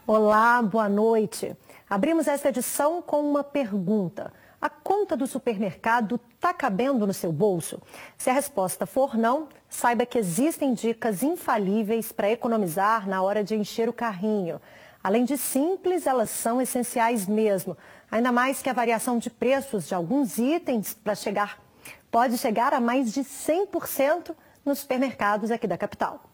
Olá, boa noite. Abrimos esta edição com uma pergunta. A conta do supermercado está cabendo no seu bolso? Se a resposta for não, saiba que existem dicas infalíveis para economizar na hora de encher o carrinho. Além de simples, elas são essenciais mesmo. Ainda mais que a variação de preços de alguns itens pode chegar a mais de 100% nos supermercados aqui da capital.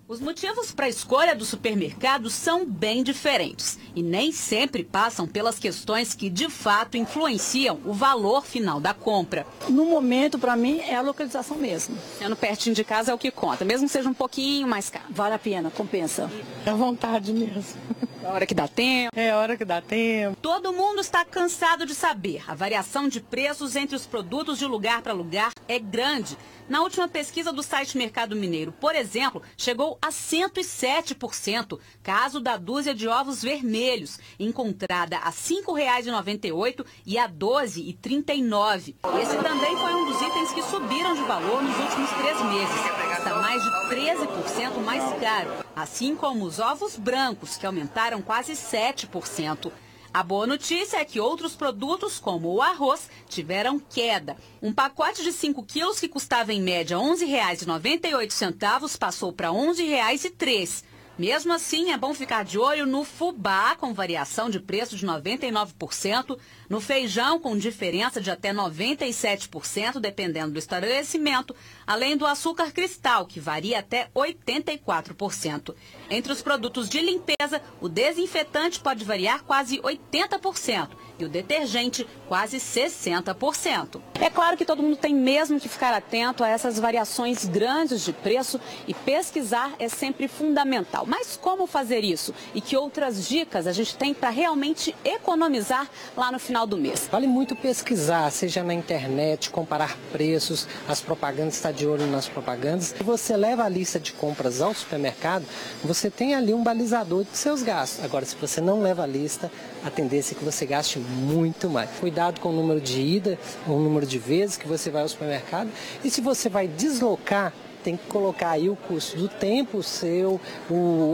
Os motivos para a escolha do supermercado são bem diferentes e nem sempre passam pelas questões que de fato influenciam o valor final da compra. No momento, para mim, é a localização mesmo. Sendo pertinho de casa é o que conta, mesmo que seja um pouquinho mais caro. Vale a pena, compensa. É a vontade mesmo. É a hora que dá tempo. É a hora que dá tempo. Todo mundo está cansado de saber. A variação de preços entre os produtos de lugar para lugar é grande. Na última pesquisa do site Mercado Mineiro, por exemplo, chegou a 107%, caso da dúzia de ovos vermelhos, encontrada a R$ 5,98 e a R$ 12,39. Esse também foi um dos itens que subiram de valor nos últimos 3 meses. Está mais de 13% mais caro, assim como os ovos brancos, que aumentaram quase 7%. A boa notícia é que outros produtos, como o arroz, tiveram queda. Um pacote de 5 quilos que custava em média R$ 11,98 passou para R$ 11,03. Mesmo assim, é bom ficar de olho no fubá, com variação de preço de 99%, no feijão, com diferença de até 97%, dependendo do estabelecimento, além do açúcar cristal, que varia até 84%. Entre os produtos de limpeza, o desinfetante pode variar quase 80% e o detergente quase 60%. É claro que todo mundo tem mesmo que ficar atento a essas variações grandes de preço e pesquisar é sempre fundamental. Mas como fazer isso? E que outras dicas a gente tem para realmente economizar lá no final do mês? Vale muito pesquisar, seja na internet, comparar preços, as propagandas, está de olho nas propagandas. Se você leva a lista de compras ao supermercado, você tem ali um balizador de seus gastos. Agora, se você não leva a lista, a tendência é que você gaste muito mais. Cuidado com o número de ida, o número de vezes que você vai ao supermercado. E se você vai deslocar, tem que colocar aí o custo do tempo seu,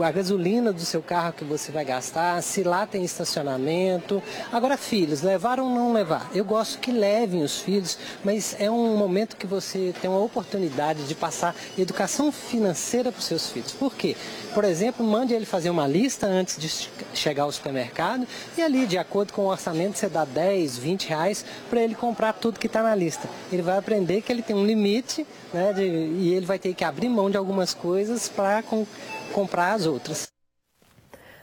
a gasolina do seu carro que você vai gastar, se lá tem estacionamento. Agora, filhos, levar ou não levar? Eu gosto que levem os filhos, mas é um momento que você tem uma oportunidade de passar educação financeira para os seus filhos. Por quê? Por exemplo, mande ele fazer uma lista antes de chegar ao supermercado e ali, de acordo com o orçamento, você dá 10, 20 reais para ele comprar tudo que está na lista. Ele vai aprender que ele tem um limite, né, e ele vai ter que abrir mão de algumas coisas para comprar as outras.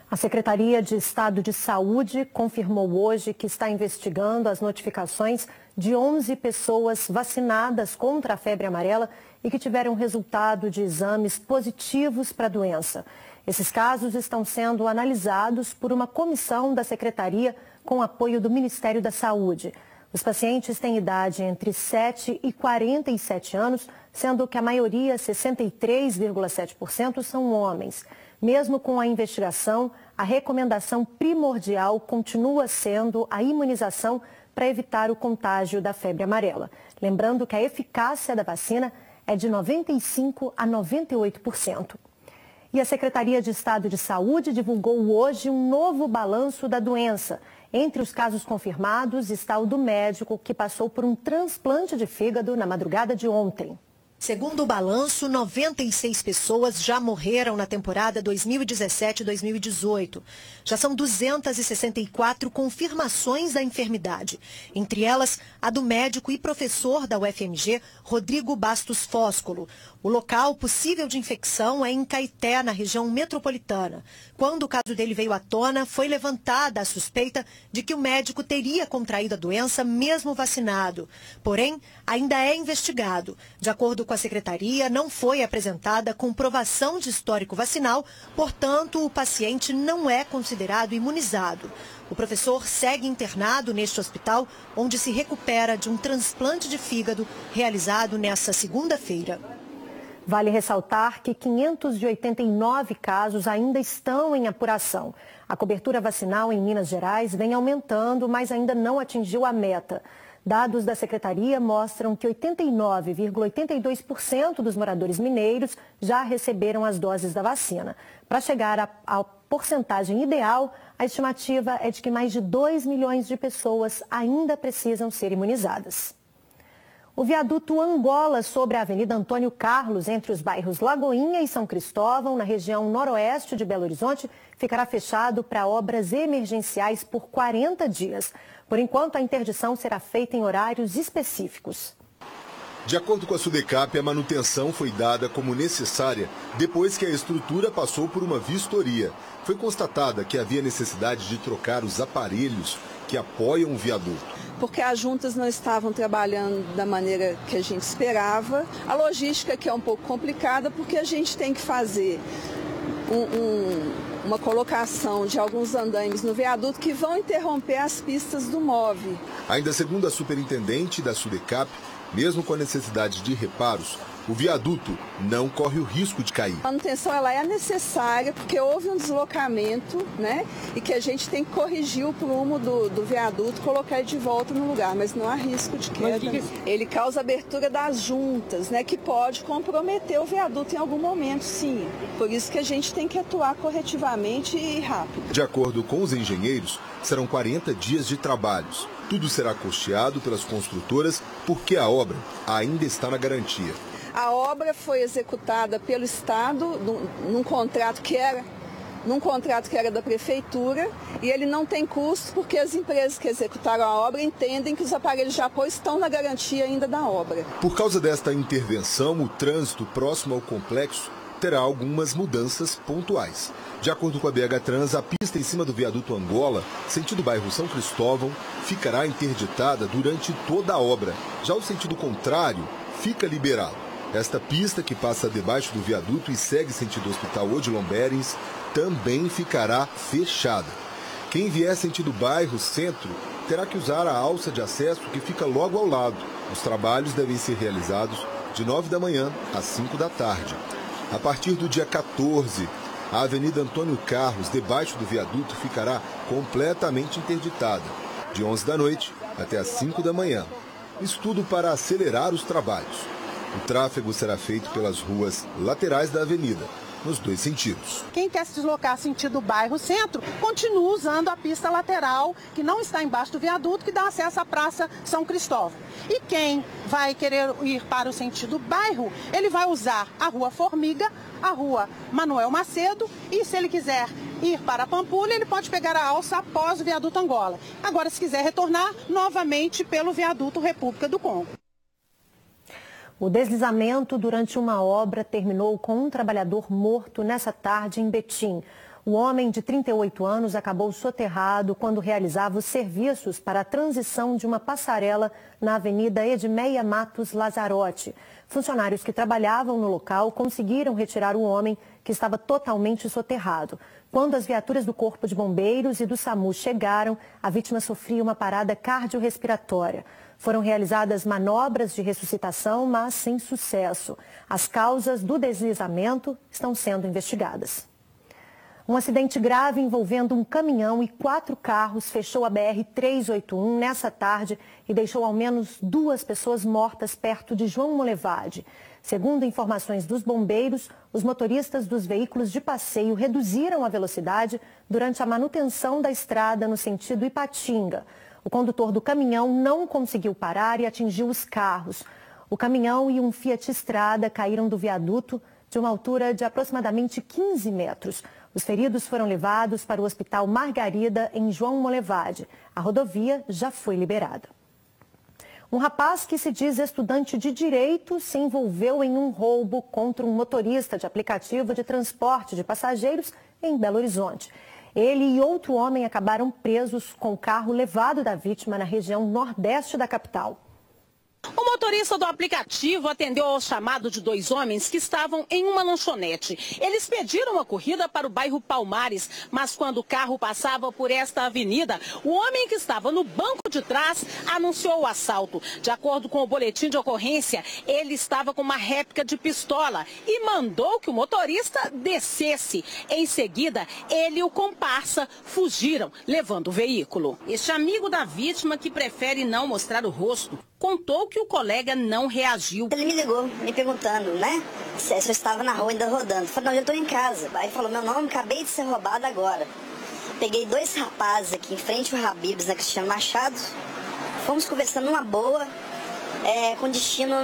A Secretaria de Estado de Saúde confirmou hoje que está investigando as notificações de 11 pessoas vacinadas contra a febre amarela e que tiveram resultado de exames positivos para a doença. Esses casos estão sendo analisados por uma comissão da Secretaria com apoio do Ministério da Saúde. Os pacientes têm idade entre 7 e 47 anos, sendo que a maioria, 63,7%, são homens. Mesmo com a investigação, a recomendação primordial continua sendo a imunização para evitar o contágio da febre amarela. Lembrando que a eficácia da vacina é de 95% a 98%. E a Secretaria de Estado de Saúde divulgou hoje um novo balanço da doença. Entre os casos confirmados está o do médico que passou por um transplante de fígado na madrugada de ontem. Segundo o balanço, 96 pessoas já morreram na temporada 2017-2018. Já são 264 confirmações da enfermidade. Entre elas, a do médico e professor da UFMG, Rodrigo Bastos Fóscolo. O local possível de infecção é em Caeté, na região metropolitana. Quando o caso dele veio à tona, foi levantada a suspeita de que o médico teria contraído a doença mesmo vacinado. Porém, ainda é investigado. De acordo com a Secretaria, não foi apresentada comprovação de histórico vacinal, portanto, o paciente não é considerado imunizado. O professor segue internado neste hospital, onde se recupera de um transplante de fígado realizado nesta segunda-feira. Vale ressaltar que 589 casos ainda estão em apuração. A cobertura vacinal em Minas Gerais vem aumentando, mas ainda não atingiu a meta. Dados da Secretaria mostram que 89,82% dos moradores mineiros já receberam as doses da vacina. Para chegar porcentagem ideal, a estimativa é de que mais de 2 milhões de pessoas ainda precisam ser imunizadas. O viaduto Angola sobre a Avenida Antônio Carlos, entre os bairros Lagoinha e São Cristóvão, na região noroeste de Belo Horizonte, ficará fechado para obras emergenciais por 40 dias. Por enquanto, a interdição será feita em horários específicos. De acordo com a SUDECAP, a manutenção foi dada como necessária depois que a estrutura passou por uma vistoria. Foi constatada que havia necessidade de trocar os aparelhos que apoiam o viaduto. Porque as juntas não estavam trabalhando da maneira que a gente esperava. A logística que é um pouco complicada, porque a gente tem que fazer uma colocação de alguns andaimes no viaduto que vão interromper as pistas do MOVE. Ainda segundo a superintendente da SUDECAP, mesmo com a necessidade de reparos, o viaduto não corre o risco de cair. A manutenção ela é necessária porque houve um deslocamento, né? E que a gente tem que corrigir o prumo do viaduto, colocar ele de volta no lugar, mas não há risco de queda. Ele causa abertura das juntas, né? Que pode comprometer o viaduto em algum momento, sim. Por isso que a gente tem que atuar corretivamente e rápido. De acordo com os engenheiros, serão 40 dias de trabalhos. Tudo será custeado pelas construtoras porque a obra ainda está na garantia. A obra foi executada pelo Estado num contrato que era da Prefeitura e ele não tem custo porque as empresas que executaram a obra entendem que os aparelhos de apoio estão na garantia ainda da obra. Por causa desta intervenção, o trânsito próximo ao complexo terá algumas mudanças pontuais. De acordo com a BH Trans, a pista em cima do viaduto Angola, sentido bairro São Cristóvão, ficará interditada durante toda a obra. Já o sentido contrário fica liberado. Esta pista, que passa debaixo do viaduto e segue sentido Hospital Odilon Berens, também ficará fechada. Quem vier sentido bairro Centro terá que usar a alça de acesso que fica logo ao lado. Os trabalhos devem ser realizados de 9 da manhã às 5 da tarde. A partir do dia 14, a Avenida Antônio Carlos, debaixo do viaduto, ficará completamente interditada, de 11 da noite até às 5 da manhã. Isso tudo para acelerar os trabalhos. O tráfego será feito pelas ruas laterais da avenida, nos dois sentidos. Quem quer se deslocar sentido bairro Centro, continua usando a pista lateral, que não está embaixo do viaduto, que dá acesso à Praça São Cristóvão. E quem vai querer ir para o sentido bairro, ele vai usar a Rua Formiga, a Rua Manuel Macedo, e se ele quiser ir para a Pampulha, ele pode pegar a alça após o viaduto Angola. Agora, se quiser retornar, novamente pelo viaduto República do Congo. O deslizamento durante uma obra terminou com um trabalhador morto nessa tarde em Betim. O homem de 38 anos acabou soterrado quando realizava os serviços para a transição de uma passarela na Avenida Edmeia Matos Lazarotti. Funcionários que trabalhavam no local conseguiram retirar o homem, que estava totalmente soterrado. Quando as viaturas do Corpo de Bombeiros e do SAMU chegaram, a vítima sofria uma parada cardiorrespiratória. Foram realizadas manobras de ressuscitação, mas sem sucesso. As causas do deslizamento estão sendo investigadas. Um acidente grave envolvendo um caminhão e 4 carros fechou a BR-381 nessa tarde e deixou ao menos 2 pessoas mortas perto de João Molevade. Segundo informações dos bombeiros, os motoristas dos veículos de passeio reduziram a velocidade durante a manutenção da estrada no sentido Ipatinga. O condutor do caminhão não conseguiu parar e atingiu os carros. O caminhão e um Fiat Strada caíram do viaduto de uma altura de aproximadamente 15 metros. Os feridos foram levados para o Hospital Margarida, em João Molevade. A rodovia já foi liberada. Um rapaz que se diz estudante de Direito se envolveu em um roubo contra um motorista de aplicativo de transporte de passageiros em Belo Horizonte. Ele e outro homem acabaram presos com o carro levado da vítima na região nordeste da capital. O motorista do aplicativo atendeu ao chamado de 2 homens que estavam em uma lanchonete. Eles pediram a corrida para o bairro Palmares, mas quando o carro passava por esta avenida, o homem que estava no banco de trás anunciou o assalto. De acordo com o boletim de ocorrência, ele estava com uma réplica de pistola e mandou que o motorista descesse. Em seguida, ele e o comparsa fugiram, levando o veículo. Este amigo da vítima, que prefere não mostrar o rosto, contou que o colega colega não reagiu. Ele me ligou, me perguntando, né, se eu estava na rua ainda rodando. Eu falei, não, eu estou em casa. Aí ele falou, meu nome, acabei de ser roubado agora. Peguei 2 rapazes aqui em frente ao Habib's, na Cristiano Machado. Fomos conversando numa boa, com destino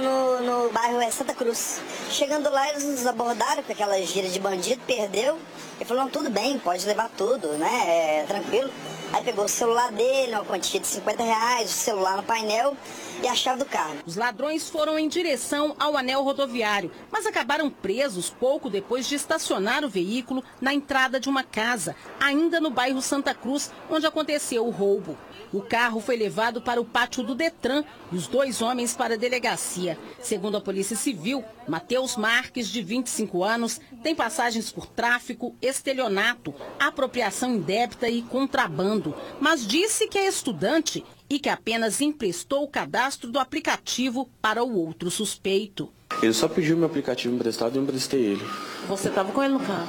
no bairro Santa Cruz. Chegando lá, eles nos abordaram com aquela gira de bandido, perdeu. Ele falou, não, tudo bem, pode levar tudo, né, tranquilo. Aí pegou o celular dele, uma quantia de R$50, o celular no painel e a chave do carro. Os ladrões foram em direção ao anel rodoviário, mas acabaram presos pouco depois de estacionar o veículo na entrada de uma casa, ainda no bairro Santa Cruz, onde aconteceu o roubo. O carro foi levado para o pátio do Detran e os 2 homens para a delegacia. Segundo a Polícia Civil, Matheus Marques, de 25 anos, tem passagens por tráfico, estelionato, apropriação indébita e contrabando, mas disse que é estudante e que apenas emprestou o cadastro do aplicativo para o outro suspeito. Ele só pediu meu aplicativo emprestado e eu emprestei ele. Você estava com ele no carro?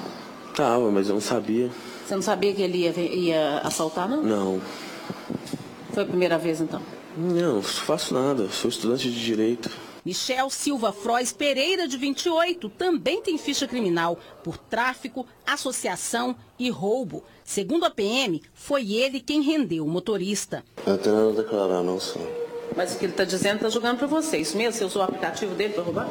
Tava, mas eu não sabia. Você não sabia que ele ia assaltar, não? Não. Foi a primeira vez, então? Não faço nada, sou estudante de Direito. Michel Silva Frois Pereira, de 28, também tem ficha criminal por tráfico, associação e roubo. Segundo a PM, foi ele quem rendeu o motorista. Eu não tenho nada a declarar, não, senhor. Mas o que ele está dizendo está jogando para você. Isso mesmo? Você usou o aplicativo dele para roubar?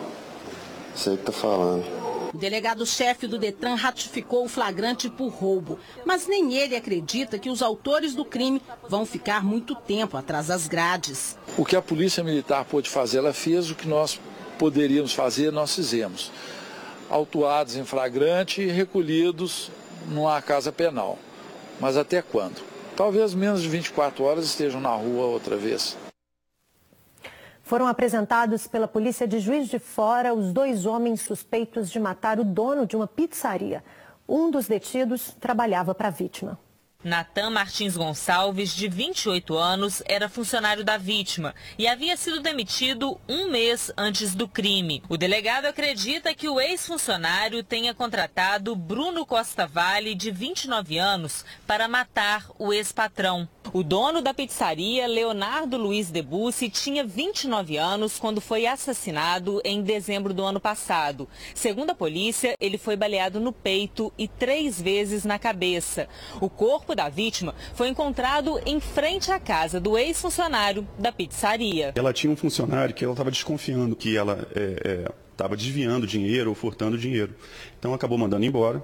Sei o que está falando. O delegado-chefe do Detran ratificou o flagrante por roubo, mas nem ele acredita que os autores do crime vão ficar muito tempo atrás das grades. O que a Polícia Militar pôde fazer, ela fez. O que nós poderíamos fazer, nós fizemos. Autuados em flagrante e recolhidos numa casa penal. Mas até quando? Talvez menos de 24 horas estejam na rua outra vez. Foram apresentados pela polícia de Juiz de Fora os 2 homens suspeitos de matar o dono de uma pizzaria. Um dos detidos trabalhava para a vítima. Natan Martins Gonçalves, de 28 anos, era funcionário da vítima e havia sido demitido 1 mês antes do crime. O delegado acredita que o ex-funcionário tenha contratado Bruno Costa Vale, de 29 anos, para matar o ex-patrão. O dono da pizzaria, Leonardo Luiz Debussy, tinha 29 anos quando foi assassinado em dezembro do ano passado. Segundo a polícia, ele foi baleado no peito e 3 vezes na cabeça. O corpo da vítima foi encontrado em frente à casa do ex-funcionário da pizzaria. Ela tinha um funcionário que ela estava desconfiando que ela estava desviando dinheiro ou furtando dinheiro. Então acabou mandando embora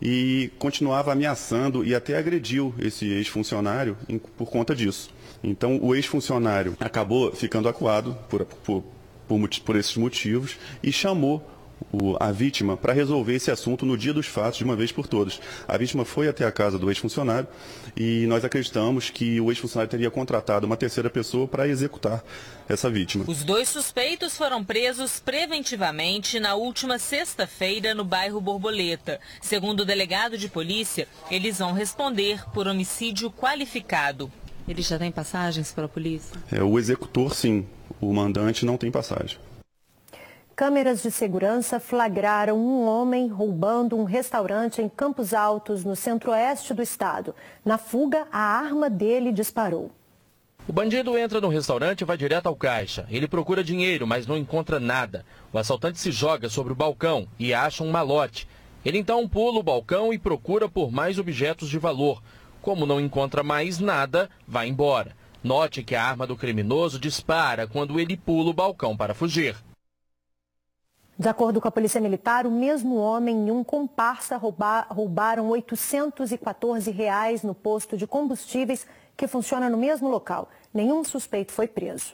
e continuava ameaçando e até agrediu esse ex-funcionário por conta disso. Então o ex-funcionário acabou ficando acuado por esses motivos e chamou a vítima para resolver esse assunto no dia dos fatos de uma vez por todas. A vítima foi até a casa do ex-funcionário e nós acreditamos que o ex-funcionário teria contratado uma terceira pessoa para executar essa vítima. Os 2 suspeitos foram presos preventivamente na última sexta-feira no bairro Borboleta. Segundo o delegado de polícia, eles vão responder por homicídio qualificado. Ele já tem passagens para a polícia? O executor, sim. O mandante não tem passagem. Câmeras de segurança flagraram um homem roubando um restaurante em Campos Altos, no centro-oeste do estado. Na fuga, a arma dele disparou. O bandido entra no restaurante e vai direto ao caixa. Ele procura dinheiro, mas não encontra nada. O assaltante se joga sobre o balcão e acha um malote. Ele então pula o balcão e procura por mais objetos de valor. Como não encontra mais nada, vai embora. Note que a arma do criminoso dispara quando ele pula o balcão para fugir. De acordo com a Polícia Militar, o mesmo homem e um comparsa roubaram R$ 814 no posto de combustíveis que funciona no mesmo local. Nenhum suspeito foi preso.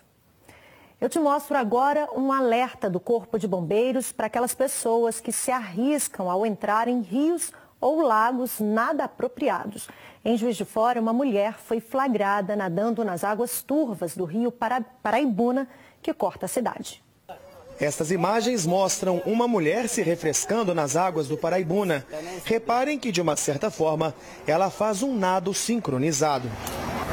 Eu te mostro agora um alerta do Corpo de Bombeiros para aquelas pessoas que se arriscam ao entrar em rios ou lagos nada apropriados. Em Juiz de Fora, uma mulher foi flagrada nadando nas águas turvas do rio Paraibuna, que corta a cidade. Estas imagens mostram uma mulher se refrescando nas águas do Paraibuna. Reparem que, de uma certa forma, ela faz um nado sincronizado.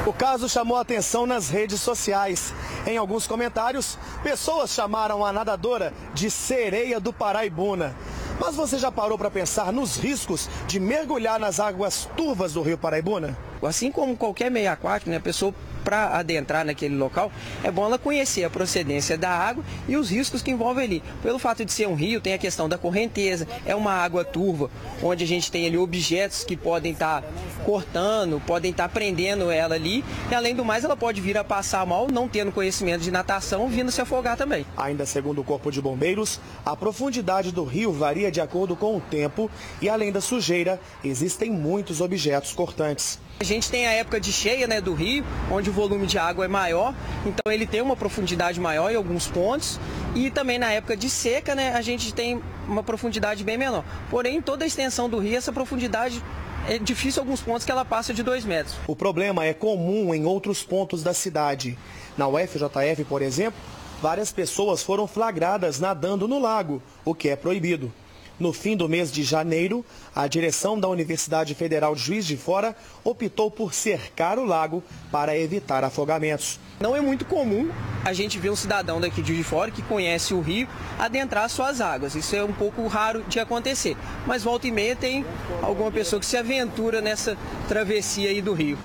O caso chamou a atenção nas redes sociais. Em alguns comentários, pessoas chamaram a nadadora de sereia do Paraibuna. Mas você já parou para pensar nos riscos de mergulhar nas águas turvas do rio Paraibuna? Assim como qualquer meio aquático, né, a pessoa para adentrar naquele local, é bom ela conhecer a procedência da água e os riscos que envolvem ali. Pelo fato de ser um rio, tem a questão da correnteza, é uma água turva, onde a gente tem ali objetos que podem estar cortando, podem estar prendendo ela ali, e além do mais ela pode vir a passar mal, não tendo conhecimento de natação, vindo se afogar também. Ainda segundo o Corpo de Bombeiros, a profundidade do rio varia de acordo com o tempo e além da sujeira, existem muitos objetos cortantes. A gente tem a época de cheia, né, do rio, onde o volume de água é maior, então ele tem uma profundidade maior em alguns pontos, e também na época de seca, né, a gente tem uma profundidade bem menor. Porém, em toda a extensão do rio, essa profundidade é difícil em alguns pontos que ela passa de 2 metros. O problema é comum em outros pontos da cidade. Na UFJF, por exemplo, várias pessoas foram flagradas nadando no lago, o que é proibido. No fim do mês de janeiro, a direção da Universidade Federal de Juiz de Fora optou por cercar o lago para evitar afogamentos. Não é muito comum a gente ver um cidadão daqui de Juiz de Fora que conhece o rio adentrar suas águas. Isso é um pouco raro de acontecer. Mas volta e meia tem alguma pessoa que se aventura nessa travessia aí do rio.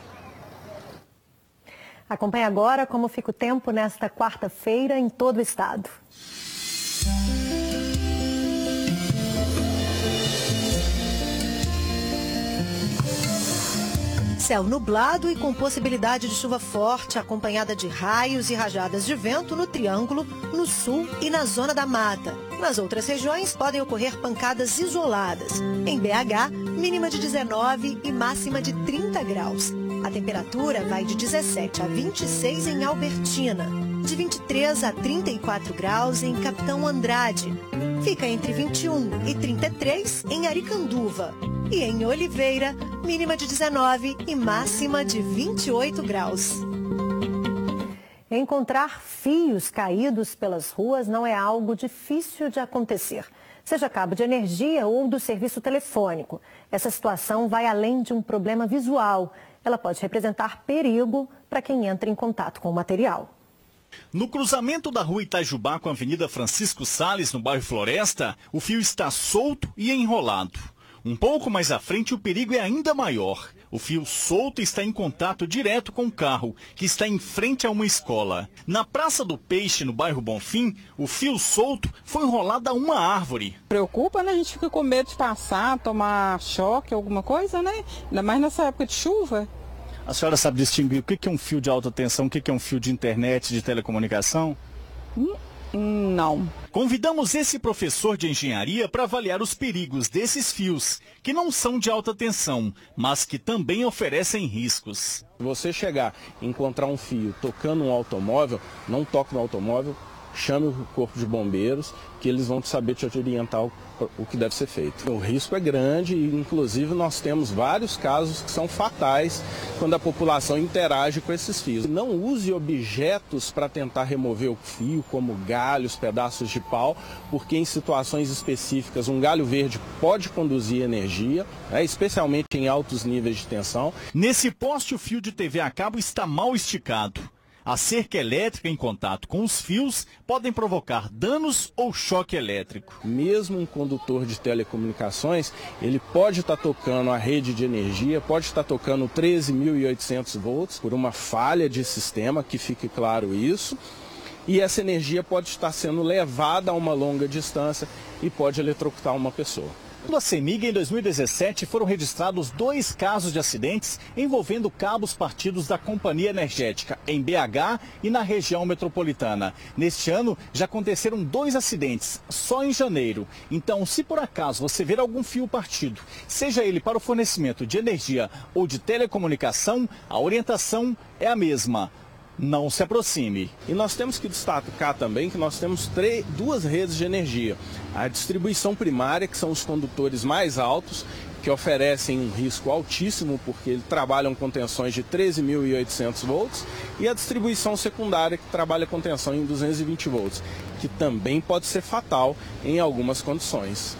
Acompanhe agora como fica o tempo nesta quarta-feira em todo o estado. Céu nublado e com possibilidade de chuva forte, acompanhada de raios e rajadas de vento no Triângulo, no sul e na zona da mata. Nas outras regiões podem ocorrer pancadas isoladas. Em BH, mínima de 19 e máxima de 30 graus. A temperatura vai de 17 a 26 em Albertina, de 23 a 34 graus em Capitão Andrade. Fica entre 21 e 33 em Aricanduva. E em Oliveira, mínima de 19 e máxima de 28 graus. Encontrar fios caídos pelas ruas não é algo difícil de acontecer, seja cabo de energia ou do serviço telefônico. Essa situação vai além de um problema visual. Ela pode representar perigo para quem entra em contato com o material. No cruzamento da rua Itajubá com a Avenida Francisco Salles, no bairro Floresta, o fio está solto e enrolado. Um pouco mais à frente, o perigo é ainda maior. O fio solto está em contato direto com o carro, que está em frente a uma escola. Na Praça do Peixe, no bairro Bonfim, o fio solto foi enrolado a uma árvore. Preocupa, né? A gente fica com medo de passar, tomar choque, alguma coisa, né? Ainda mais nessa época de chuva. A senhora sabe distinguir o que é um fio de alta tensão, o que é um fio de internet, de telecomunicação? Não. Convidamos esse professor de engenharia para avaliar os perigos desses fios, que não são de alta tensão, mas que também oferecem riscos. Se você chegar e encontrar um fio tocando um automóvel, não toque no automóvel, chame o corpo de bombeiros, que eles vão saber te orientar o que deve ser feito. O risco é grande e, inclusive, nós temos vários casos que são fatais quando a população interage com esses fios. Não use objetos para tentar remover o fio, como galhos, pedaços de pau, porque em situações específicas um galho verde pode conduzir energia, especialmente em altos níveis de tensão. Nesse poste, o fio de TV a cabo está mal esticado. A cerca elétrica em contato com os fios podem provocar danos ou choque elétrico. Mesmo um condutor de telecomunicações, ele pode estar tocando a rede de energia, pode estar tocando 13.800 volts por uma falha de sistema, que fique claro isso. E essa energia pode estar sendo levada a uma longa distância e pode eletrocutar uma pessoa. No CEMIG, em 2017, foram registrados 2 casos de acidentes envolvendo cabos partidos da Companhia Energética em BH e na região metropolitana. Neste ano, já aconteceram 2 acidentes, só em janeiro. Então, se por acaso você ver algum fio partido, seja ele para o fornecimento de energia ou de telecomunicação, a orientação é a mesma. Não se aproxime. E nós temos que destacar também que nós temos 2 redes de energia. A distribuição primária, que são os condutores mais altos, que oferecem um risco altíssimo, porque eles trabalham com tensões de 13.800 volts, e a distribuição secundária, que trabalha com tensão em 220 volts, que também pode ser fatal em algumas condições.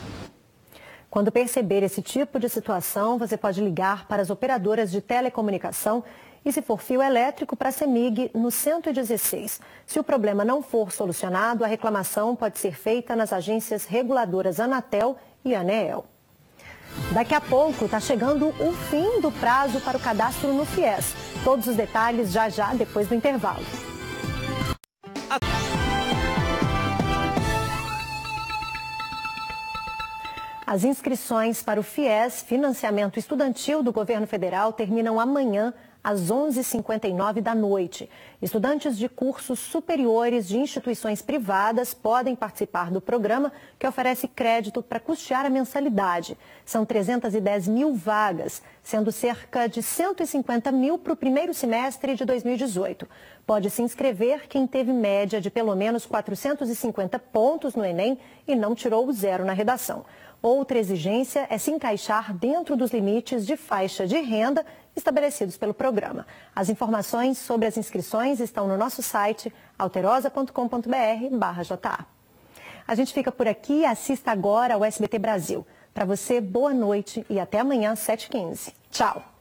Quando perceber esse tipo de situação, você pode ligar para as operadoras de telecomunicação e, se for fio elétrico, para a CEMIG no 116. Se o problema não for solucionado, a reclamação pode ser feita nas agências reguladoras Anatel e ANEEL. Daqui a pouco está chegando o fim do prazo para o cadastro no FIES. Todos os detalhes já depois do intervalo. As inscrições para o FIES, Financiamento Estudantil do Governo Federal, terminam amanhã às 11h59 da noite. Estudantes de cursos superiores de instituições privadas podem participar do programa, que oferece crédito para custear a mensalidade. São 310 mil vagas, sendo cerca de 150 mil para o primeiro semestre de 2018. Pode se inscrever quem teve média de pelo menos 450 pontos no Enem e não tirou o 0 na redação. Outra exigência é se encaixar dentro dos limites de faixa de renda estabelecidos pelo programa. As informações sobre as inscrições estão no nosso site alterosa.com.br/JA. A gente fica por aqui, assista agora ao SBT Brasil. Para você, boa noite e até amanhã, 7h15. Tchau!